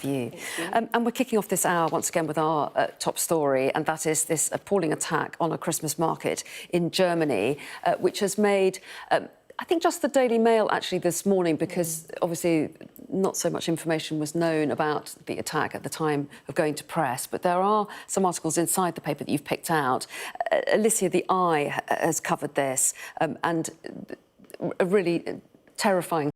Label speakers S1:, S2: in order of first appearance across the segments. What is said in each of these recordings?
S1: have you. And we're kicking off this hour once again with our top story, and that is this appalling attack on a Christmas market in Germany, which has made... I think just the Daily Mail actually this morning, because obviously not so much information was known about the attack at the time of going to press, but there are some articles inside the paper that you've picked out. Alicia, the Eye has covered this, and a really terrifying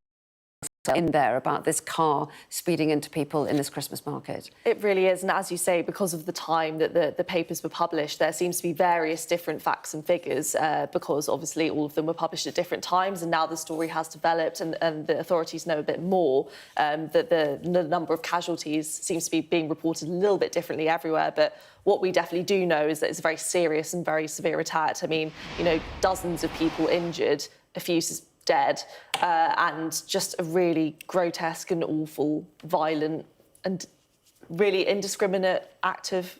S1: in there about this car speeding into people in this Christmas market.
S2: It really is, and as you say, because of the time that the papers were published, there seems to be various different facts and figures, because obviously all of them were published at different times, and now the story has developed and the authorities know a bit more, that the number of casualties seems to be being reported a little bit differently everywhere, but what we definitely do know is that it's a very serious and very severe attack. I mean, you know, dozens of people injured, a few dead, and just a really grotesque and awful, violent and really indiscriminate act of,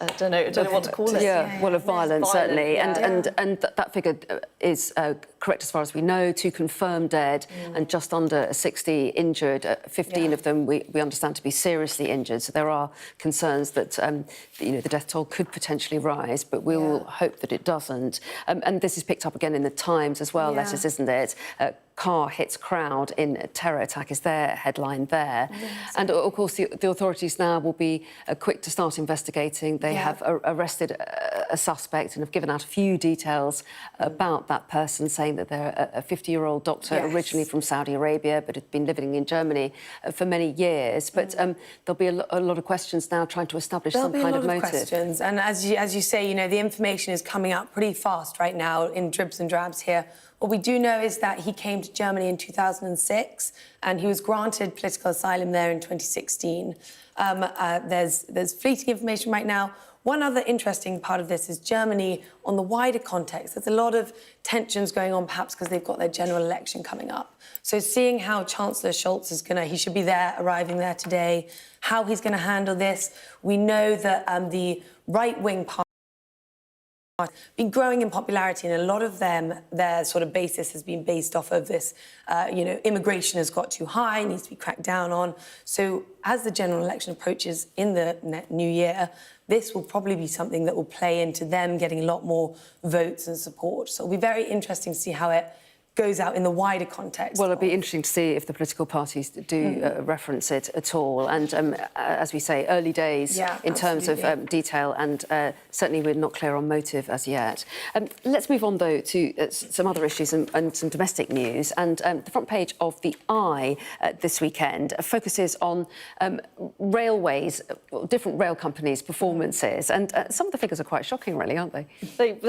S2: I don't know what to call it.
S1: Yeah, well, of violence, certainly.
S2: Yeah.
S1: And that figure is correct as far as we know, 2 confirmed dead and just under 60 injured. 15 of them we understand to be seriously injured. So there are concerns that, you know, the death toll could potentially rise, but we'll hope that it doesn't. And this is picked up again in the Times as well, letters, isn't it? Car hits crowd in a terror attack is their headline there. And of course the authorities now will be quick to start investigating. They have arrested a suspect and have given out a few details about that person, saying that they're a 50-year-old doctor originally from Saudi Arabia but had been living in Germany for many years. But there'll be a lot of questions now trying to establish some kind of motive.
S3: Questions. And as you say, you know, the information is coming out pretty fast right now in dribs and drabs here. What we do know is that he came to Germany in 2006 and he was granted political asylum there in 2016. There's fleeting information right now. One other interesting part of this is Germany, on the wider context, there's a lot of tensions going on, perhaps because they've got their general election coming up. So seeing how Chancellor Scholz is he should be there, arriving there today, how he's going to handle this. We know that the right-wing party been growing in popularity, and a lot of them, their sort of basis has been based off of this, you know, immigration has got too high, needs to be cracked down on. So as the general election approaches in the new year, this will probably be something that will play into them getting a lot more votes and support. So it'll be very interesting to see how it goes out in the wider context.
S1: Well, it'll be interesting to see if the political parties do reference it at all. And as we say, early days in terms of detail, and certainly we're not clear on motive as yet. Let's move on, though, to some other issues and some domestic news. And the front page of The Eye this weekend focuses on railways, different rail companies' performances. And some of the figures are quite shocking, really, aren't they?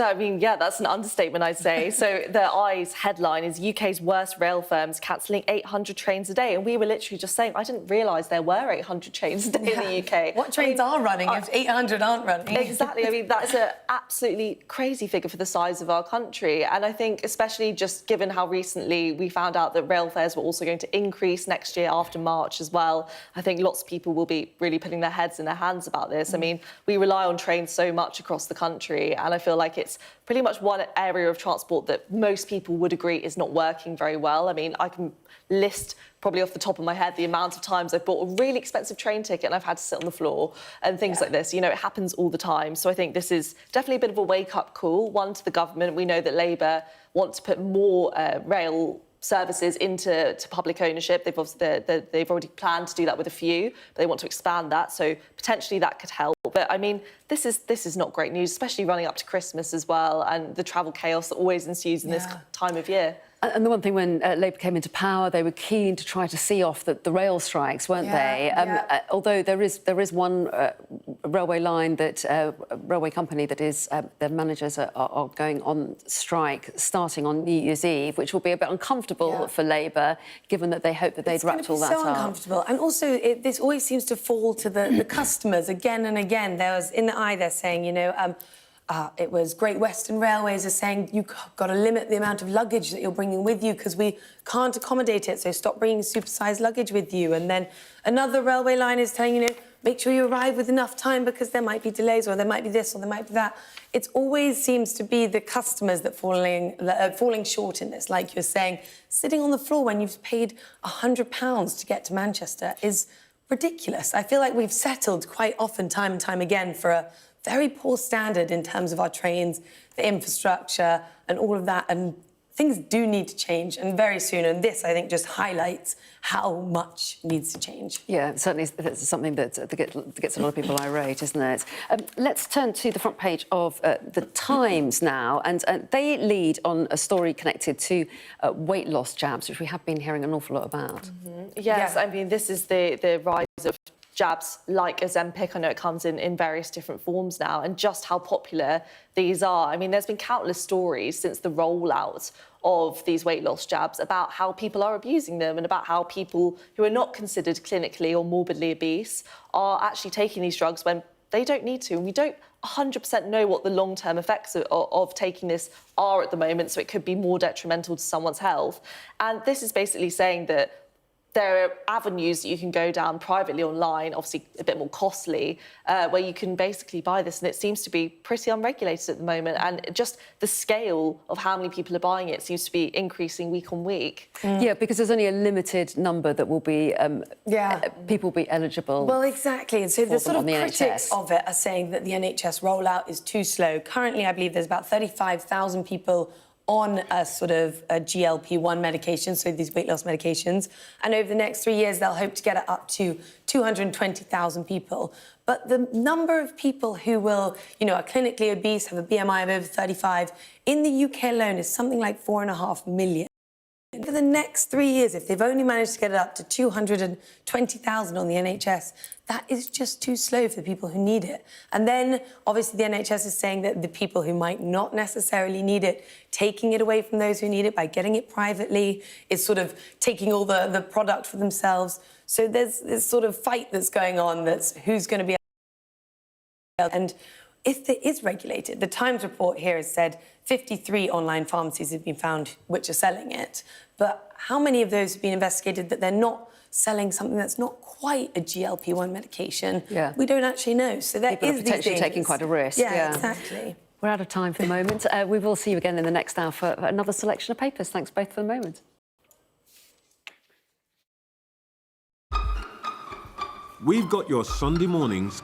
S2: I mean, yeah, that's an understatement, I'd say. So The Eye's headline is UK's worst rail firms cancelling 800 trains a day. And we were literally just saying, I didn't realise there were 800 trains a day in the UK.
S3: What trains are running if 800 aren't running?
S2: Exactly. I mean, that's an absolutely crazy figure for the size of our country. And I think especially just given how recently we found out that rail fares were also going to increase next year after March as well, I think lots of people will be really putting their heads in their hands about this. I mean, we rely on trains so much across the country, and I feel like it's pretty much one area of transport that most people would agree is not working very well. I mean, I can list probably off the top of my head the amount of times I've bought a really expensive train ticket and I've had to sit on the floor and things like this. You know, it happens all the time. So I think this is definitely a bit of a wake-up call, one to the government. We know that Labour want to put more rail services into public ownership. They've already planned to do that with a few, but they want to expand that, so potentially that could help. But I mean, this is not great news, especially running up to Christmas as well, and the travel chaos that always ensues in this time of year.
S1: And the one thing, when Labour came into power, they were keen to try to see off the rail strikes, weren't they? Although there is one railway line that railway company that is their managers are going on strike starting on New Year's Eve, which will be a bit uncomfortable for Labour, given that they hope that they'd wrapped all that up.
S3: It's so uncomfortable, and also this always seems to fall to the customers again and again. There was in The Eye, they're saying, you know. It was Great Western Railways are saying you've got to limit the amount of luggage that you're bringing with you because we can't accommodate it, so stop bringing supersized luggage with you. And then another railway line is telling you, make sure you arrive with enough time because there might be delays, or there might be this or there might be that. It always seems to be the customers that are falling short in this. Like you're saying, sitting on the floor when you've paid £100 to get to Manchester is ridiculous. I feel like we've settled quite often, time and time again, for a very poor standard in terms of our trains, the infrastructure, and all of that. And things do need to change, and very soon. And this, I think, just highlights how much needs to change.
S1: Yeah, certainly that's something that gets a lot of people irate, isn't it? Let's turn to the front page of The Times now, and they lead on a story connected to weight loss jabs, which we have been hearing an awful lot about.
S2: Yes,
S3: Yeah.
S2: I mean, this is the rise of jabs like Ozempic. I know it comes in various different forms now, and just how popular these are. I mean, there's been countless stories since the rollout of these weight loss jabs about how people are abusing them and about how people who are not considered clinically or morbidly obese are actually taking these drugs when they don't need to. And we don't 100% know what the long-term effects of taking this are at the moment, so it could be more detrimental to someone's health. And this is basically saying that there are avenues that you can go down privately online, obviously a bit more costly, where you can basically buy this. And it seems to be pretty unregulated at the moment. And just the scale of how many people are buying it seems to be increasing week on week.
S1: Yeah, because there's only a limited number that will be, people will be eligible.
S3: Well, exactly. And so the sort of
S1: on the
S3: critics
S1: NHS.
S3: of it are saying that the NHS rollout is too slow. Currently, I believe there's about 35,000 people on a sort of a GLP-1 medication, so these weight loss medications. And over the next 3 years, they'll hope to get it up to 220,000 people. But the number of people who will, are clinically obese, have a BMI of over 35, in the UK alone is something like 4.5 million. For the next 3 years, if they've only managed to get it up to 220,000 on the NHS, that is just too slow for the people who need it. And then, obviously, the NHS is saying that the people who might not necessarily need it, taking it away from those who need it by getting it privately, is sort of taking all the product for themselves. So there's this sort of fight that's going on that's who's going to be... And if it is regulated, the Times report here has said 53 online pharmacies have been found which are selling it. But how many of those have been investigated that they're not selling something that's not quite a GLP-1 medication?
S1: Yeah.
S3: We don't actually know. So there
S1: People are
S3: is these
S1: potentially taking
S3: dangers.
S1: quite a risk.
S3: Yeah, exactly.
S1: We're out of time for the moment. We will see you again in the next hour for another selection of papers. Thanks both for the moment.
S4: We've got your Sunday mornings